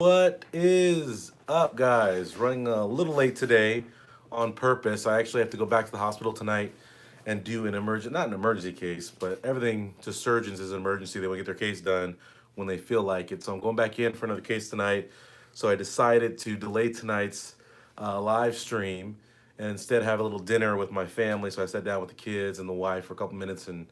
What is up, guys? Running a little late today on purpose. I actually have to go back to the hospital tonight and do not an emergency case, but everything to surgeons is an emergency. They will get their case done when they feel like it. So I'm going back in for another case tonight. So I decided to delay tonight's live stream and instead have a little dinner with my family. So I sat down with the kids and the wife for a couple minutes and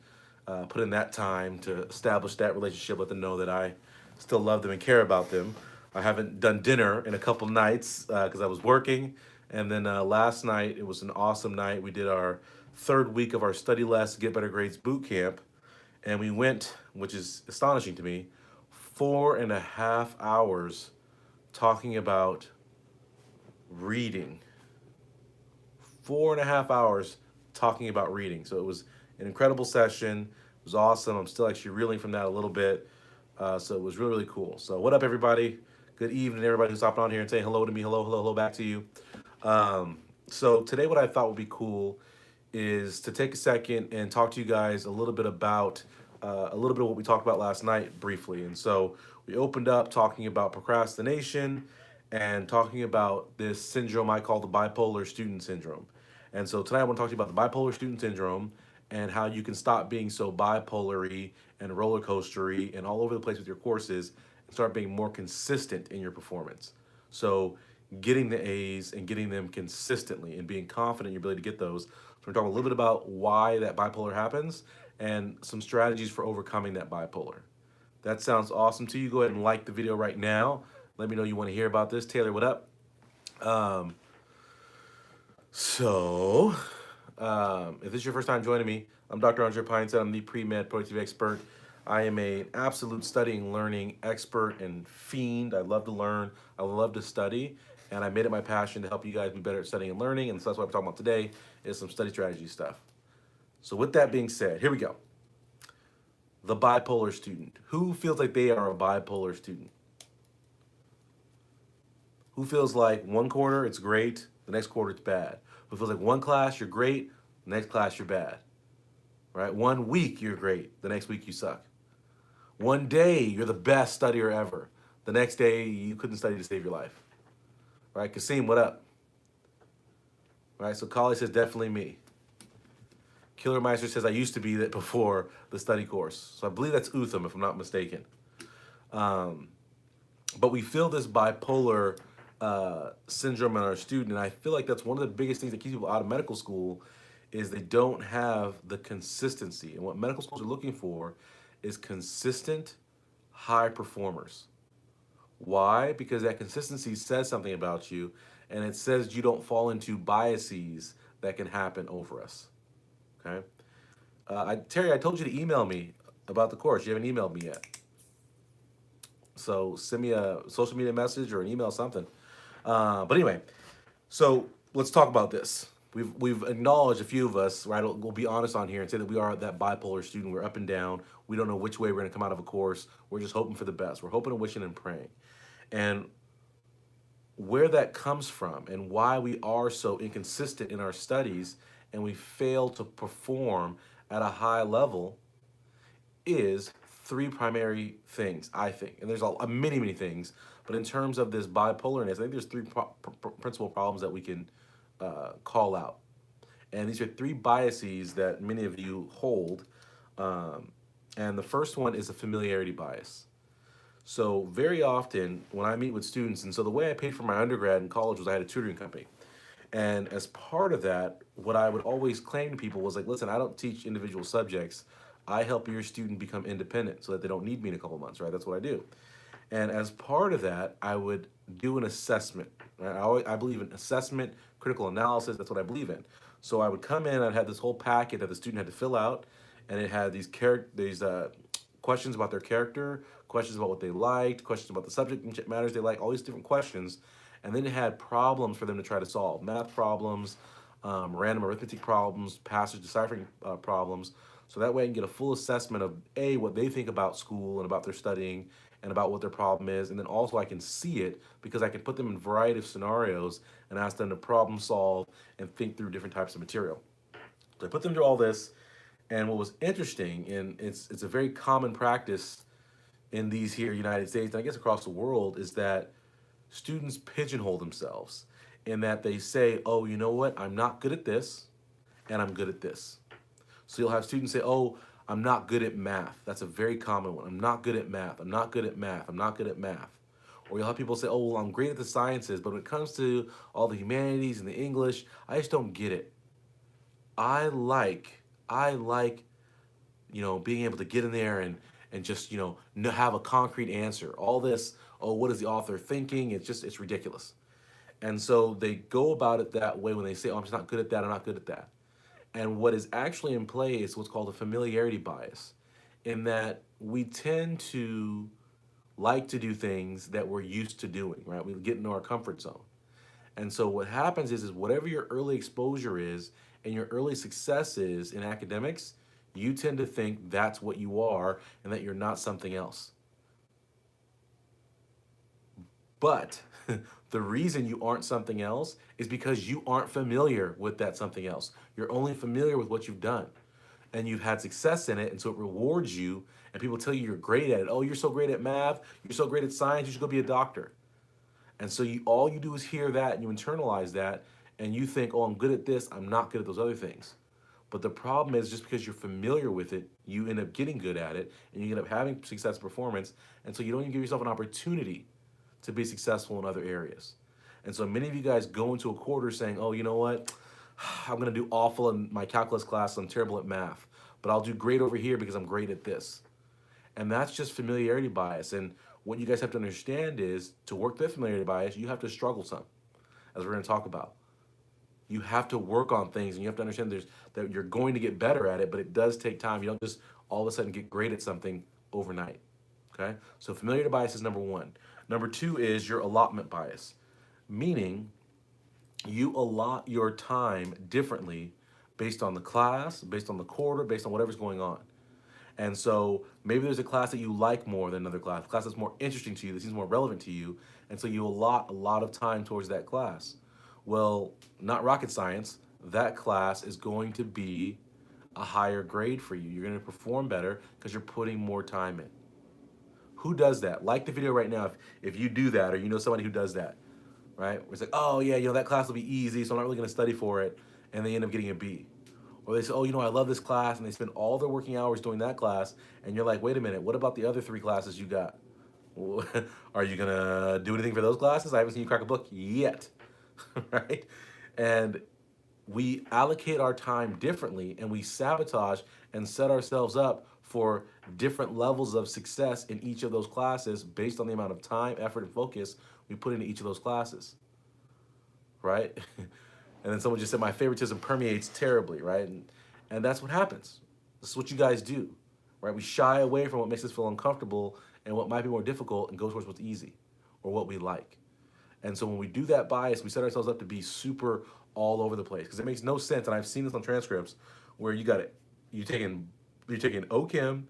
put in that time to establish that relationship, let them know that I still love them and care about them. I haven't done dinner in a couple nights because I was working. And then last night, it was an awesome night. We did our third week of our Study Less, Get Better Grades boot camp. And we went, which is astonishing to me, 4.5 hours talking about reading. 4.5 hours talking about reading. So it was an incredible session. It was awesome. I'm still actually reeling from that a little bit. So it was really, really cool. So what up, everybody? Good evening, everybody who's hopping on here and saying hello to me. Hello, hello, hello back to you. So today what I thought would be cool is to take a second and talk to you guys a little bit about what we talked about last night briefly. And so we opened up talking about procrastination and talking about this syndrome I call the bipolar student syndrome. And so tonight I want to talk to you about the bipolar student syndrome and how you can stop being so bipolar-y and roller coastery and all over the place with your courses and start being more consistent in your performance. So getting the A's and getting them consistently and being confident in your ability to get those. So we're talking a little bit about why that bipolar happens and some strategies for overcoming that bipolar. That sounds awesome to you. Go ahead and like the video right now. Let me know you want to hear about this. Taylor, what up? Um, so, if this is your first time joining me, I'm Dr. Andre Pinesett. I'm the pre-med productivity expert. I am an absolute studying, learning expert and fiend. I love to learn. I love to study. And I made it my passion to help you guys be better at studying and learning. And so that's what I'm talking about today is some study strategy stuff. So with that being said, here we go. The bipolar student. Who feels like they are a bipolar student? Who feels like one quarter it's great, the next quarter it's bad? Who feels like one class you're great, the next class you're bad? Right? One week you're great, the next week you suck. One day you're the best studier ever, the next day you couldn't study to save your life. Right? Kasim, what up? Right? So Kali says definitely me. Killer Meister says I used to be that before the study course. So I believe that's Utham if I'm not mistaken. But we feel this bipolar syndrome in our student, and I feel like that's one of the biggest things that keeps people out of medical school is they don't have the consistency. And what medical schools are looking for is consistent high performers. Why? Because that consistency says something about you, and it says you don't fall into biases that can happen over us. Okay? Terry, I told you to email me about the course. You haven't emailed me yet. So send me a social media message or an email, something. But anyway, so let's talk about this. We've acknowledged a few of us, right? We'll be honest on here and say that we are that bipolar student. We're up and down. We don't know which way we're going to come out of a course. We're just hoping for the best. We're hoping and wishing and praying. And where that comes from and why we are so inconsistent in our studies and we fail to perform at a high level is three primary things, I think. And there's many, many things. But in terms of this bipolarness, I think there's three principal problems that we can call out. And these are three biases that many of you hold. And the first one is a familiarity bias. So very often when I meet with students, and so the way I paid for my undergrad in college was I had a tutoring company. And as part of that, what I would always claim to people was like, listen, I don't teach individual subjects. I help your student become independent so that they don't need me in a couple months, right? That's what I do. And as part of that, I would do an assessment. Right? I believe in assessment, critical analysis. That's what I believe in. So I would come in, I'd have this whole packet that the student had to fill out, and it had these questions about their character, questions about what they liked, questions about the subject matters they like, all these different questions. And then it had problems for them to try to solve. Math problems, random arithmetic problems, passage deciphering problems. So that way I can get a full assessment of A, what they think about school and about their studying and about what their problem is. And then also I can see it because I can put them in a variety of scenarios and ask them to problem solve and think through different types of material. So I put them through all this. And what was interesting, and it's a very common practice in these here United States, and I guess across the world, is that students pigeonhole themselves in that they say, oh, you know what, I'm not good at this, and I'm good at this. So you'll have students say, oh, I'm not good at math. That's a very common one. I'm not good at math. I'm not good at math. I'm not good at math. Or you'll have people say, oh, well, I'm great at the sciences, but when it comes to all the humanities and the English, I just don't get it. I like, being able to get in there and just, have a concrete answer. All this, oh, what is the author thinking? It's ridiculous. And so they go about it that way when they say, oh, I'm just not good at that, I'm not good at that. And what is actually in play is what's called a familiarity bias, in that we tend to like to do things that we're used to doing, right? We get into our comfort zone. And so what happens is whatever your early exposure is and your early success is in academics, you tend to think that's what you are and that you're not something else. But the reason you aren't something else is because you aren't familiar with that something else. You're only familiar with what you've done and you've had success in it. And so it rewards you. And people tell you you're great at it. Oh, you're so great at math. You're so great at science. You should go be a doctor. And so all you do is hear that and you internalize that and you think, oh, I'm good at this. I'm not good at those other things. But the problem is just because you're familiar with it, you end up getting good at it and you end up having successful performance. And so you don't even give yourself an opportunity to be successful in other areas. And so many of you guys go into a quarter saying, oh, you know what? I'm going to do awful in my calculus class. I'm terrible at math, but I'll do great over here because I'm great at this. And that's just familiarity bias. And what you guys have to understand is to work that familiarity bias, you have to struggle some, as we're going to talk about. You have to work on things and you have to understand that you're going to get better at it, but it does take time. You don't just all of a sudden get great at something overnight. Okay? So familiarity bias is number one. Number two is your allotment bias, meaning you allot your time differently based on the class, based on the quarter, based on whatever's going on. And so maybe there's a class that you like more than another class, a class that's more interesting to you, that seems more relevant to you, and so you allot a lot of time towards that class. Well, not rocket science, that class is going to be a higher grade for you. You're going to perform better because you're putting more time in. Who does that? Like the video right now if you do that or you know somebody who does that, right? It's like, oh yeah, that class will be easy, so I'm not really going to study for it, and they end up getting a B. Or they say, oh, I love this class, and they spend all their working hours doing that class, and you're like, wait a minute, what about the other 3 classes you got? Are you going to do anything for those classes? I haven't seen you crack a book yet, right? And we allocate our time differently, and we sabotage and set ourselves up for different levels of success in each of those classes based on the amount of time, effort, and focus we put into each of those classes, right? And then someone just said, my favoritism permeates terribly, right? And that's what happens. This is what you guys do, right? We shy away from what makes us feel uncomfortable and what might be more difficult and go towards what's easy or what we like. And so when we do that bias, we set ourselves up to be super all over the place because it makes no sense. And I've seen this on transcripts where you're taking OChem,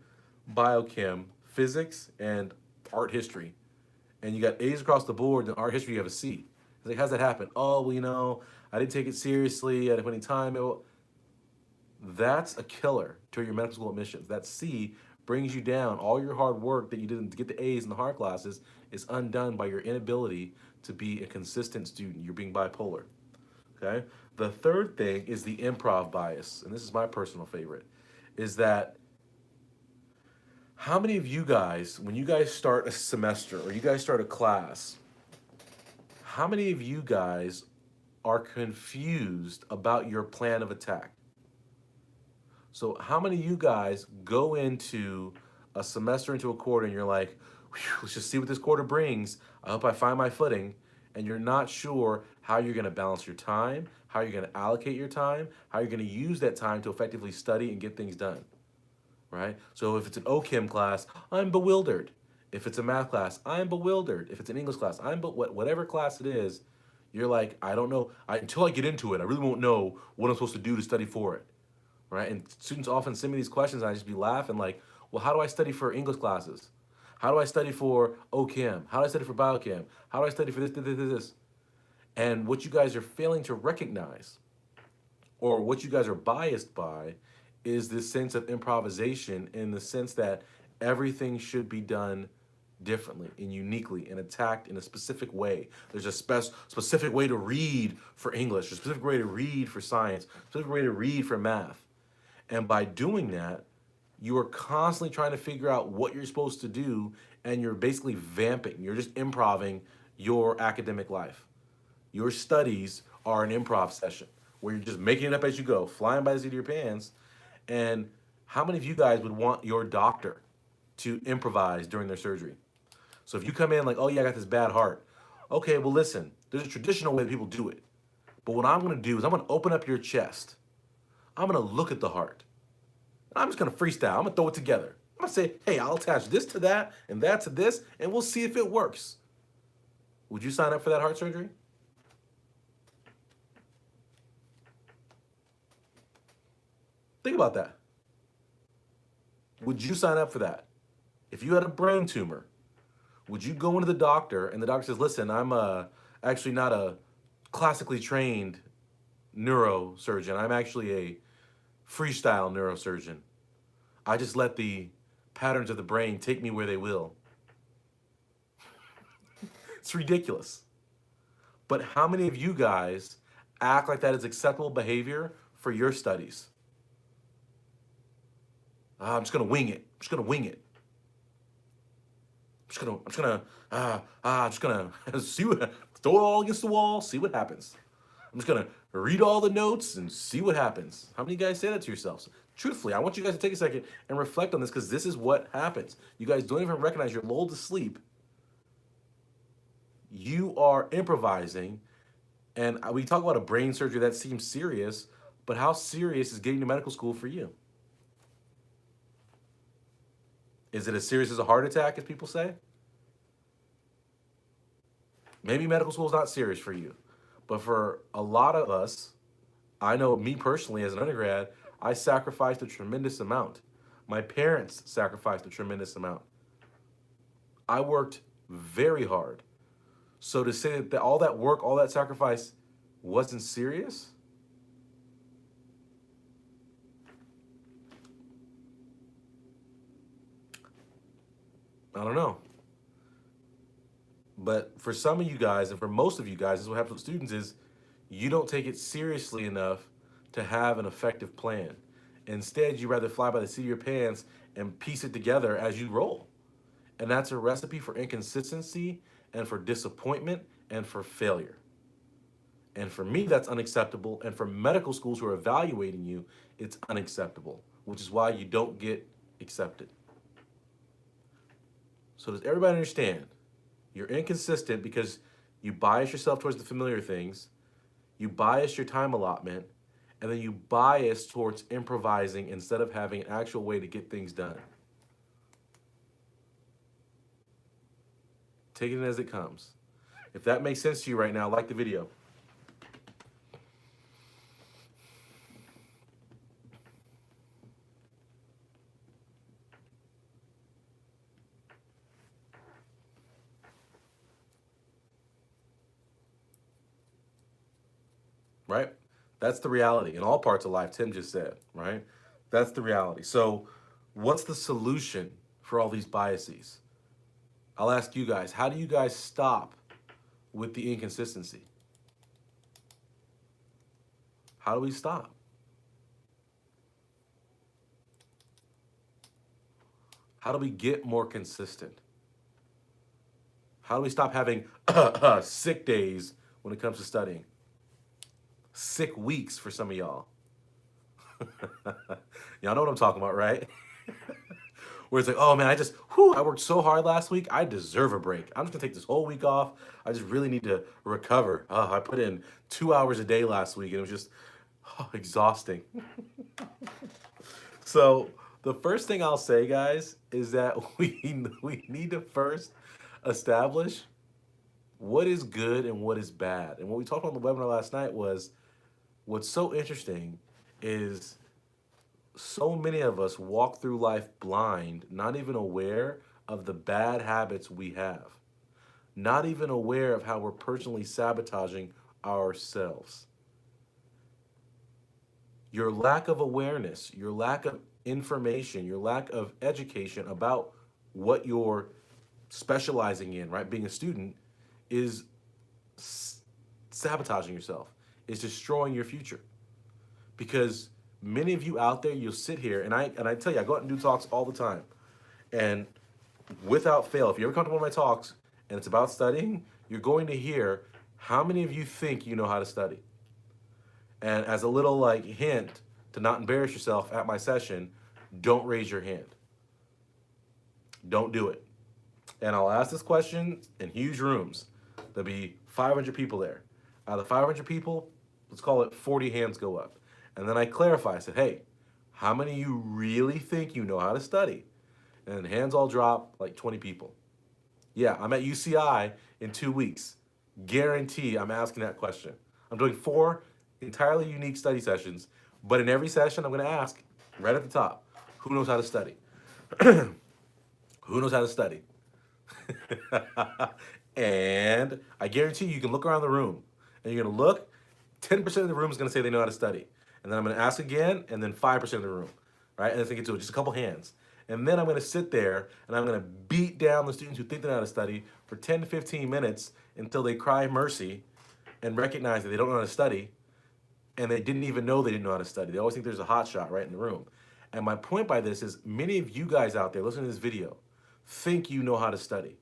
biochem, physics, and art history. And you got A's across the board, and art history you have a C. It's like, how's that happen? Oh, well, I didn't take it seriously at any time. That's a killer to your medical school admissions. That C brings you down. All your hard work that you didn't get the A's in the hard classes is undone by your inability to be a consistent student. You're being bipolar. Okay? The third thing is the improv bias, and this is my personal favorite, is that how many of you guys, when you guys start a semester or you guys start a class, how many of you guys are confused about your plan of attack? So how many of you guys go into a semester, into a quarter, and you're like, let's just see what this quarter brings. I hope I find my footing. And you're not sure how you're going to balance your time, how you're going to allocate your time, how you're going to use that time to effectively study and get things done, right? So if it's an OChem class, I'm bewildered. If it's a math class, I'm bewildered. If it's an English class, whatever class it is, you're like, I don't know. Until I get into it, I really won't know what I'm supposed to do to study for it, right? And students often send me these questions, and I just be laughing like, well, how do I study for English classes? How do I study for OChem? How do I study for biochem? How do I study for this? And what you guys are failing to recognize, or what you guys are biased by, is this sense of improvisation, in the sense that everything should be done differently and uniquely and attacked in a specific way. There's a specific way to read for English, a specific way to read for science, a specific way to read for math. And by doing that, you are constantly trying to figure out what you're supposed to do, and you're basically vamping. You're just improving your academic life. Your studies are an improv session where you're just making it up as you go, flying by the seat of your pants. And how many of you guys would want your doctor to improvise during their surgery? So if you come in like, oh yeah, I got this bad heart. Okay, well listen, there's a traditional way that people do it. But what I'm gonna do is I'm gonna open up your chest. I'm gonna look at the heart. And I'm just gonna freestyle. I'm gonna throw it together. I'm gonna say, hey, I'll attach this to that and that to this, and we'll see if it works. Would you sign up for that heart surgery? Think about that. Would you sign up for that? If you had a brain tumor, would you go into the doctor and the doctor says, listen, I'm actually not a classically trained neurosurgeon. I'm actually a freestyle neurosurgeon. I just let the patterns of the brain take me where they will. It's ridiculous. But how many of you guys act like that is acceptable behavior for your studies? I'm just gonna wing it. I'm just gonna wing it. I'm just gonna see what, throw it all against the wall, see what happens. I'm just gonna read all the notes and see what happens. How many of you guys say that to yourselves? Truthfully, I want you guys to take a second and reflect on this, because this is what happens. You guys don't even recognize you're lulled to sleep. You are improvising, and we talk about a brain surgery that seems serious, but how serious is getting to medical school for you? Is it as serious as a heart attack, as people say? Maybe medical school is not serious for you, but for a lot of us, I know me personally as an undergrad, I sacrificed a tremendous amount. My parents sacrificed a tremendous amount. I worked very hard. So to say that all that work, all that sacrifice wasn't serious? I don't know. But for some of you guys, and for most of you guys, this is what happens with students is you don't take it seriously enough to have an effective plan. Instead, you rather fly by the seat of your pants and piece it together as you roll. And that's a recipe for inconsistency and for disappointment and for failure. And for me, that's unacceptable. And for medical schools who are evaluating you, it's unacceptable, which is why you don't get accepted. So does everybody understand? You're inconsistent because you bias yourself towards the familiar things, you bias your time allotment, and then you bias towards improvising instead of having an actual way to get things done. Take it as it comes. If that makes sense to you right now, like the video. Right? That's the reality in all parts of life, Tim just said, right? That's the reality. So, what's the solution for all these biases? I'll ask you guys, how do you guys stop with the inconsistency? How do we stop? How do we get more consistent? How do we stop having sick days when it comes to studying? Sick weeks for some of y'all. Y'all know what I'm talking about, right? Where it's like, oh man, I worked so hard last week. I deserve a break. I'm just gonna take this whole week off. I just really need to recover. I put in 2 hours a day last week and it was just exhausting. So the first thing I'll say, guys, is that we need to first establish what is good and what is bad. And what we talked about on the webinar last night was what's so interesting is so many of us walk through life blind, not even aware of the bad habits we have, not even aware of how we're personally sabotaging ourselves. Your lack of awareness, your lack of information, your lack of education about what you're specializing in, right, being a student, is sabotaging yourself, is destroying your future. Because many of you out there, you'll sit here, and I tell you, I go out and do talks all the time. And without fail, if you ever come to one of my talks and it's about studying, you're going to hear how many of you think you know how to study. And as a little like hint to not embarrass yourself at my session, don't raise your hand. Don't do it. And I'll ask this question in huge rooms. There'll be 500 people there. Out of the 500 people, let's call it 40 hands go up. And then I clarify. I said, hey, how many of you really think you know how to study? And hands all drop, like 20 people. Yeah, I'm at UCI in 2 weeks. Guarantee I'm asking that question. I'm doing 4 entirely unique study sessions, but in every session I'm going to ask right at the top, who knows how to study? Who knows how to study? And I guarantee you can look around the room and you're going to look, 10% of the room is going to say they know how to study. And then I'm going to ask again, and then 5% of the room, right? And then think into it, just a couple hands. And then I'm going to sit there and I'm going to beat down the students who think they know how to study for 10 to 15 minutes until they cry mercy and recognize that they don't know how to study, and they didn't even know they didn't know how to study. They always think there's a hot shot right in the room. And my point by this is many of you guys out there listening to this video think you know how to study.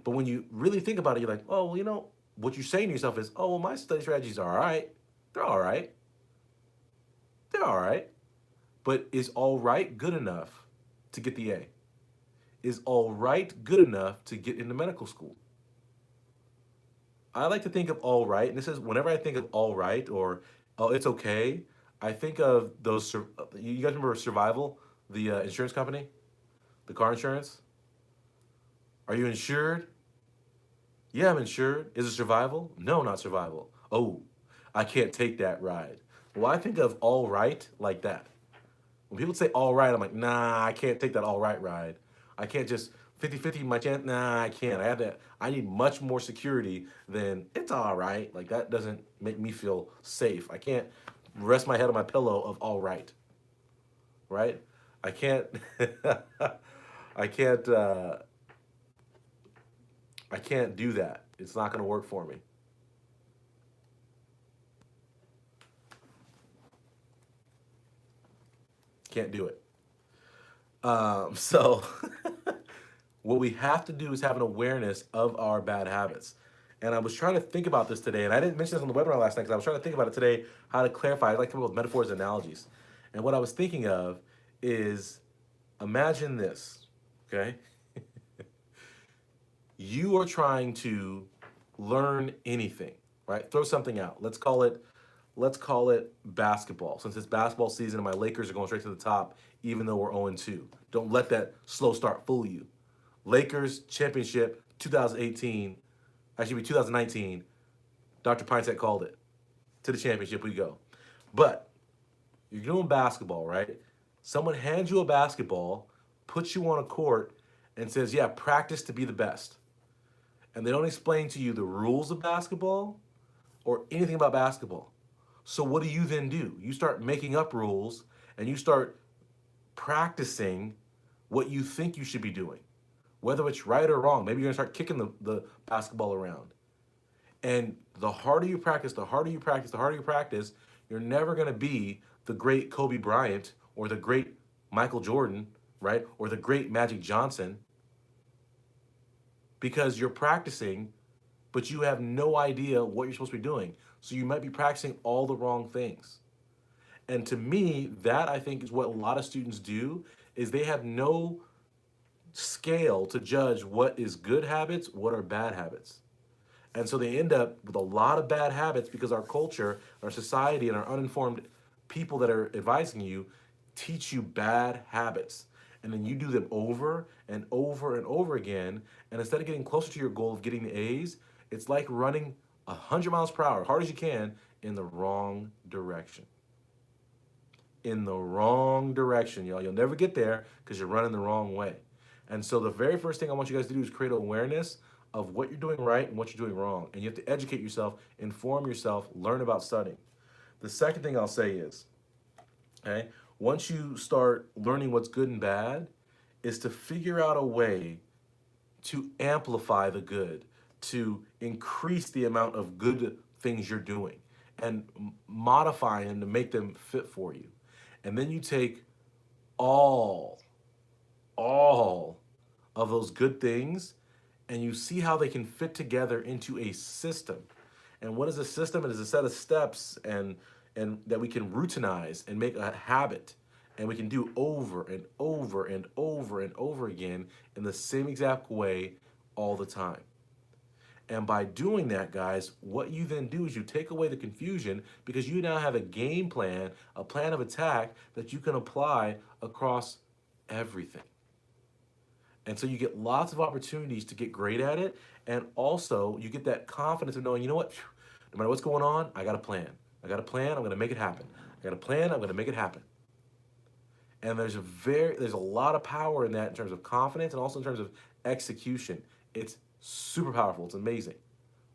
But when you really think about it, you're like, oh, well, you know, what you're saying to yourself is, oh, well, my study strategies are all right. They're all right. They're all right. But is all right good enough to get the A? Is all right good enough to get into medical school? I like to think of all right, and this is whenever I think of all right or oh, it's okay, I think of those. You guys remember Survival, the insurance company, the car insurance? Are you insured? Yeah, I'm insured. Is it survival? No, not survival. Oh, I can't take that ride. Well, I think of all right like that. When people say all right, I'm like, nah, I can't take that all right ride. I can't just 50-50 my chance. Nah, I can't. I have that. I need much more security than it's all right. Like that doesn't make me feel safe. I can't rest my head on my pillow of all right. Right? I can't I can't I can't do that. It's not going to work for me. Can't do it. So what we have to do is have an awareness of our bad habits. And I was trying to think about this today, and I didn't mention this on the webinar last night because I was trying to think about it today, how to clarify. I like to come up with metaphors and analogies. And what I was thinking of is imagine this, okay? You are trying to learn anything, right? Throw something out. Let's call it basketball. Since it's basketball season and my Lakers are going straight to the top, even though we're 0-2. Don't let that slow start fool you. Lakers championship 2018, actually 2019. Dr. Pinesett called it. To the championship we go. But you're doing basketball, right? Someone hands you a basketball, puts you on a court, and says, yeah, practice to be the best. And they don't explain to you the rules of basketball or anything about basketball. So what do you then do? You start making up rules and you start practicing what you think you should be doing, whether it's right or wrong. Maybe you're gonna start kicking the basketball around. And the harder you practice, the harder you practice, the harder you practice, you're never gonna be the great Kobe Bryant or the great Michael Jordan, right? Or the great Magic Johnson, because you're practicing, but you have no idea what you're supposed to be doing. So you might be practicing all the wrong things. And to me, that I think is what a lot of students do, is they have no scale to judge what is good habits, what are bad habits. And so they end up with a lot of bad habits because our culture, our society, and our uninformed people that are advising you teach you bad habits. And then you do them over and over and over again. And instead of getting closer to your goal of getting the A's, it's like running 100 miles per hour, hard as you can, in the wrong direction. In the wrong direction, y'all. You'll never get there because you're running the wrong way. And so the very first thing I want you guys to do is create awareness of what you're doing right and what you're doing wrong. And you have to educate yourself, inform yourself, learn about studying. The second thing I'll say is, okay, once you start learning what's good and bad, is to figure out a way to amplify the good, to increase the amount of good things you're doing and modify them to make them fit for you. And then you take all, all of those good things and you see how they can fit together into a system. And what is a system? It is a set of steps and that we can routinize and make a habit. And we can do over and over and over and over again in the same exact way all the time. And by doing that, guys, what you then do is you take away the confusion because you now have a game plan, a plan of attack that you can apply across everything. And so you get lots of opportunities to get great at it. And also you get that confidence of knowing, you know what, no matter what's going on, I got a plan. I got a plan, I'm gonna make it happen. I got a plan, I'm gonna make it happen. And there's a lot of power in that in terms of confidence and also in terms of execution. It's super powerful, it's amazing,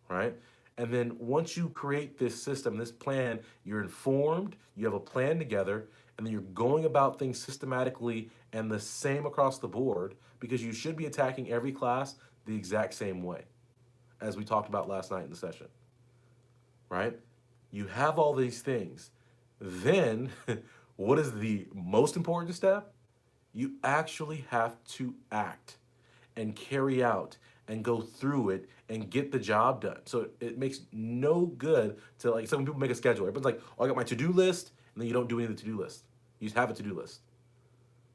right? And then once you create this system, this plan, you're informed, you have a plan together, and then you're going about things systematically and the same across the board because you should be attacking every class the exact same way, as we talked about last night in the session, right? You have all these things. Then, what is the most important step? You actually have to act and carry out and go through it and get the job done. So it makes no good to, like, some people make a schedule. Everyone's like, oh, I got my to-do list, and then you don't do any of the to-do list. You just have a to-do list.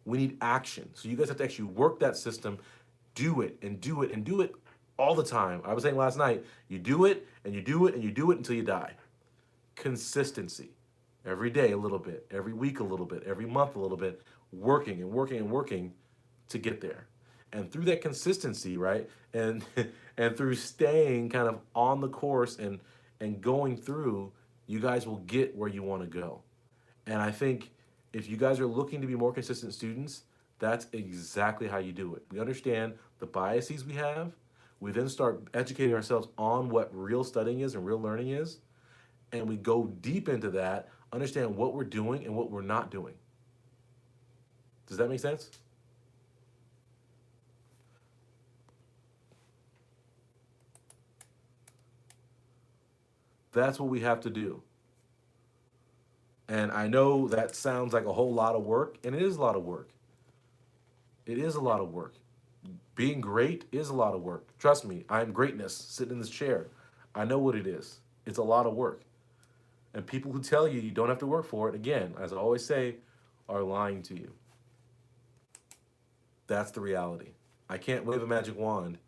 We need action. So you guys have to actually work that system, do it and do it and do it all the time. I was saying last night, you do it and you do it and you do it until you die. Consistency. Every day a little bit, every week a little bit, every month a little bit, working and working and working to get there. And through that consistency, right, and and through staying kind of on the course and going through, you guys will get where you want to go. And I think if you guys are looking to be more consistent students, that's exactly how you do it. We understand the biases we have. We then start educating ourselves on what real studying is and real learning is. And we go deep into that, understand what we're doing and what we're not doing. Does that make sense? That's what we have to do. And I know that sounds like a whole lot of work, and it is a lot of work. It is a lot of work. Being great is a lot of work. Trust me, I am greatness sitting in this chair. I know what it is. It's a lot of work. And people who tell you you don't have to work for it, again, as I always say, are lying to you. That's the reality. I can't wave a magic wand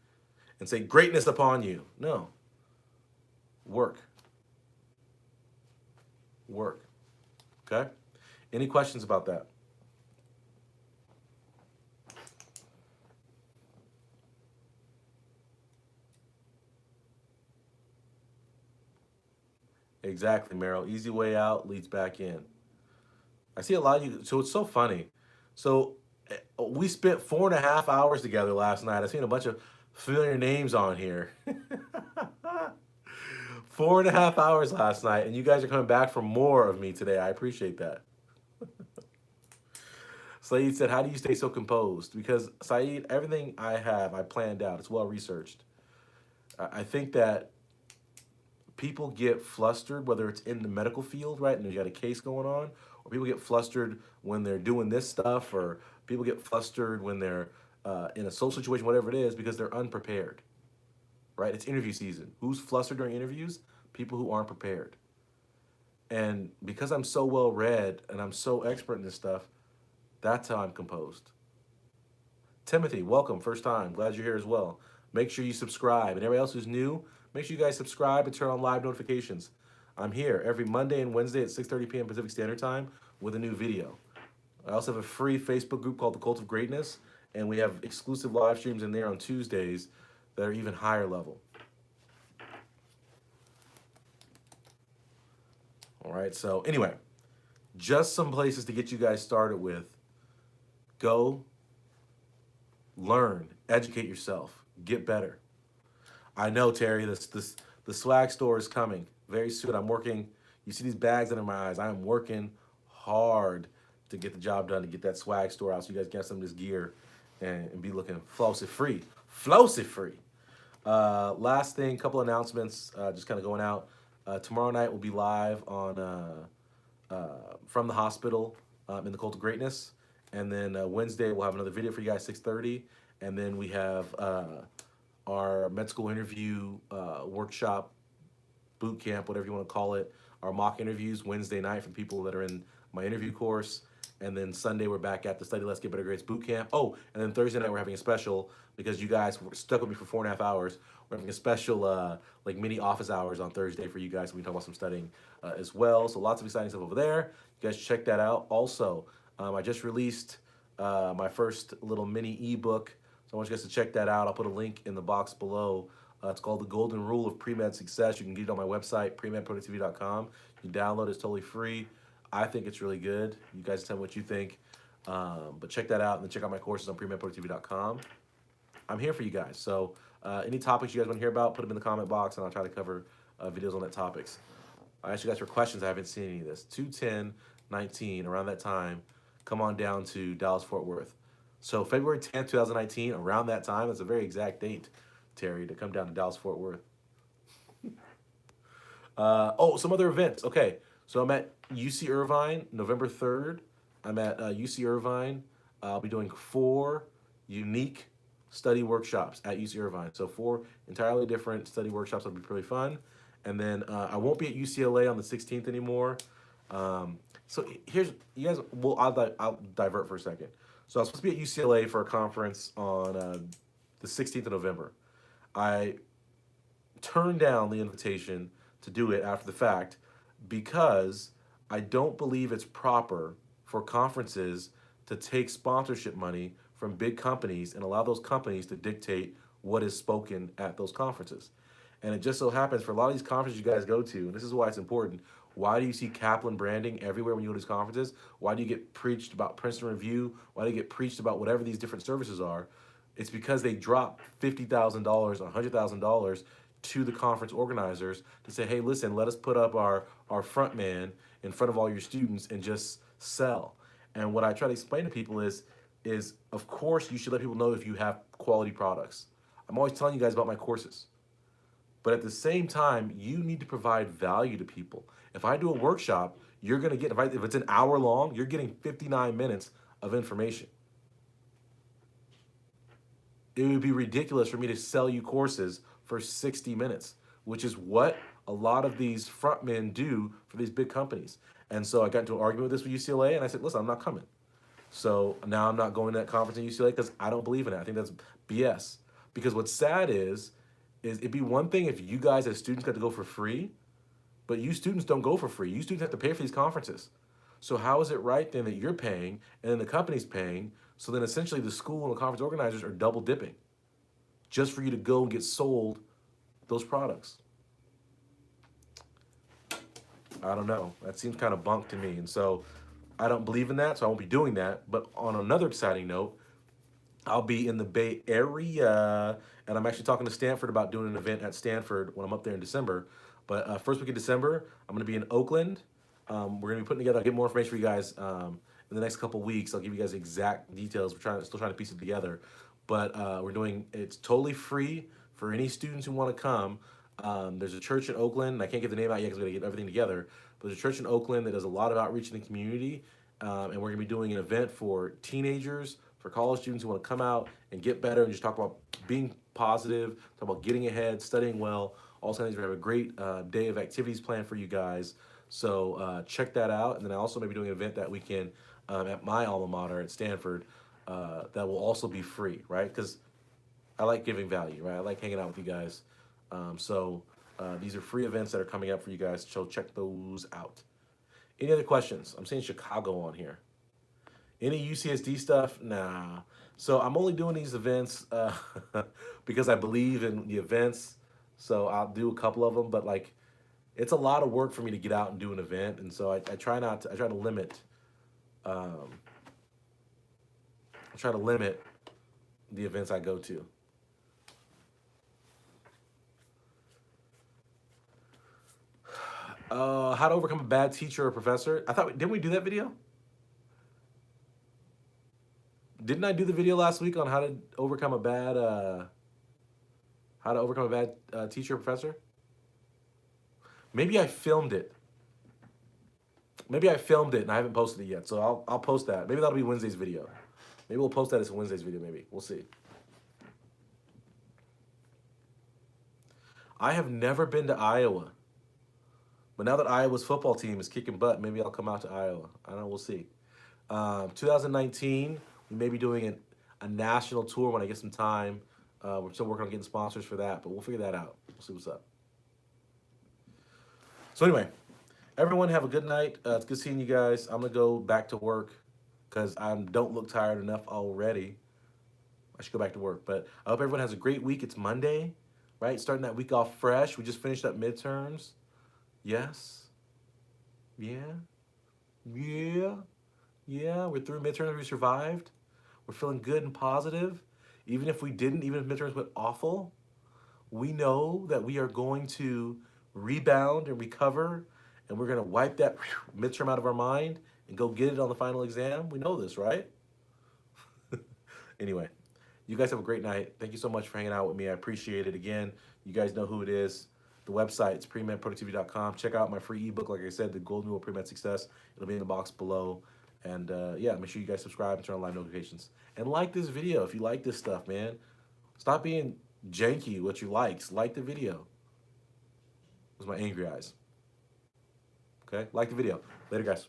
and say greatness upon you. No. Work. Work. Okay? Any questions about that? Exactly, Meryl. Easy way out leads back in. I see a lot of you. So it's so funny. So we spent 4.5 hours together last night. I've seen a bunch of familiar names on here. 4.5 hours last night, and you guys are coming back for more of me today. I appreciate that. Saeed said, how do you stay so composed? Because, Saeed, everything I have, I planned out. It's well researched. I think that people get flustered, whether it's in the medical field, right, and you got a case going on, or people get flustered when they're doing this stuff, or people get flustered when they're in a social situation, whatever it is, because they're unprepared, right? It's interview season. Who's flustered during interviews? People who aren't prepared. And because I'm so well read and I'm so expert in this stuff, that's how I'm composed. Timothy, welcome, first time. Glad you're here as well. Make sure you subscribe. And everybody else who's new, make sure you guys subscribe and turn on live notifications. I'm here every Monday and Wednesday at 6:30 p.m. Pacific Standard Time with a new video. I also have a free Facebook group called The Cult of Greatness, and we have exclusive live streams in there on Tuesdays that are even higher level. All right, so anyway, just some places to get you guys started with. Go, learn, educate yourself, get better. I know, Terry, the swag store is coming very soon. I'm working, you see these bags under my eyes. I am working hard to get the job done, to get that swag store out so you guys get some of this gear and be looking flawlessly free. Flossy free. Last thing, couple announcements, just kind of going out. Tomorrow night we'll be live on from the hospital in the Cult of Greatness, and then Wednesday we'll have another video for you guys 6:30, and then we have our med school interview workshop, boot camp, whatever you want to call it. Our mock interviews Wednesday night for people that are in my interview course. And then Sunday, we're back at the Study Let's Get Better Grades boot camp. Oh, and then Thursday night, we're having a special because you guys were stuck with me for 4.5 hours. We're having a special, like mini office hours on Thursday for you guys. We talk about some studying as well. So lots of exciting stuff over there. You guys check that out. Also, I just released my first little mini ebook. So I want you guys to check that out. I'll put a link in the box below. It's called The Golden Rule of Premed Success. You can get it on my website, premedproductivity.com. You can download it. It's totally free. I think it's really good. You guys tell me what you think. But check that out, and then check out my courses on premedproductivity.com. I'm here for you guys. So any topics you guys want to hear about, put them in the comment box, and I'll try to cover videos on that topics. I asked you guys for questions. I haven't seen any of this. 2/10/19, around that time, come on down to Dallas-Fort Worth. So February 10th, 2019, around that time, that's a very exact date, Terry, to come down to Dallas-Fort Worth. Some other events. Okay. So I'm at UC Irvine, November 3rd. I'm at UC Irvine. I'll be doing 4 unique study workshops at UC Irvine. So 4 entirely different study workshops. That'll be pretty fun. And then I won't be at UCLA on the 16th anymore. So here's, you guys, well, I'll divert for a second. So I was supposed to be at UCLA for a conference on the 16th of November. I turned down the invitation to do it after the fact, because I don't believe it's proper for conferences to take sponsorship money from big companies and allow those companies to dictate what is spoken at those conferences. And it just so happens for a lot of these conferences you guys go to, and this is why it's important, why do you see Kaplan branding everywhere when you go to these conferences? Why do you get preached about Princeton Review? Why do you get preached about whatever these different services are? It's because they drop $50,000 or $100,000 to the conference organizers to say, hey, listen, let us put up our front man in front of all your students and just sell. And what I try to explain to people is of course you should let people know if you have quality products. I'm always telling you guys about my courses. But at the same time, you need to provide value to people. If I do a workshop, you're going to get, if it's an hour long, you're getting 59 minutes of information. It would be ridiculous for me to sell you courses for 60 minutes, which is what a lot of these front men do for these big companies. And so I got into an argument with this with UCLA, and I said, listen, I'm not coming. So now I'm not going to that conference in UCLA because I don't believe in it. I think that's BS. Because what's sad is it'd be one thing if you guys as students got to go for free, but you students don't go for free. You students have to pay for these conferences. So how is it right then that you're paying and then the company's paying? So then essentially the school and the conference organizers are double dipping just for you to go and get sold those products. I don't know. That seems kind of bunk to me. And so I don't believe in that, so I won't be doing that. But on another exciting note, I'll be in the Bay Area, and I'm actually talking to Stanford about doing an event at Stanford when I'm up there in December. But first week of December, I'm going to be in Oakland. We're going to be putting together, I'll get more information for you guys in the next couple weeks. I'll give you guys exact details. We're still trying to piece it together. But it's totally free for any students who want to come. There's a church in Oakland, and I can't get the name out yet because we're going to get everything together. But there's a church in Oakland that does a lot of outreach in the community. And we're going to be doing an event for teenagers, for college students who want to come out and get better and just talk about being positive, talk about getting ahead, studying well. All kinds of things. We have a great day of activities planned for you guys. So check that out. And then I also may be doing an event that weekend at my alma mater at Stanford that will also be free, right? Because I like giving value, right? I like hanging out with you guys. So these are free events that are coming up for you guys. So check those out. Any other questions? I'm saying Chicago on here. Any UCSD stuff? Nah. So I'm only doing these events because I believe in the events. So I'll do a couple of them, but like, it's a lot of work for me to get out and do an event, and so I try to limit. I try to limit the events I go to. How to overcome a bad teacher or professor? Didn't we do that video? Didn't I do the video last week on how to overcome a bad How to overcome a bad teacher or professor? Maybe I filmed it. Maybe I filmed it and I haven't posted it yet. So I'll post that. Maybe that'll be Wednesday's video. Maybe we'll post that as Wednesday's video, maybe. We'll see. I have never been to Iowa. But now that Iowa's football team is kicking butt, maybe I'll come out to Iowa. I don't know, we'll see. 2019, we may be doing a national tour when I get some time. We're still working on getting sponsors for that, but we'll figure that out. We'll see what's up. So anyway, everyone have a good night. It's good seeing you guys. I'm going to go back to work because I don't look tired enough already. I should go back to work. But I hope everyone has a great week. It's Monday, right? Starting that week off fresh. We just finished up midterms. Yes. Yeah. Yeah. Yeah. We're through midterms. We survived. We're feeling good and positive. Even if we didn't, even if midterms went awful, we know that we are going to rebound and recover, and we're going to wipe that midterm out of our mind and go get it on the final exam. We know this, right? Anyway, you guys have a great night. Thank you so much for hanging out with me. I appreciate it. Again, you guys know who it is. The website is premedproductivity.com. Check out my free ebook, like I said, The Golden Rule of Premed Success. It'll be in the box below. And yeah, make sure you guys subscribe and turn on live notifications. And like this video if you like this stuff, man. Stop being janky with your likes. Like the video. Those are my angry eyes. Okay? Like the video. Later, guys.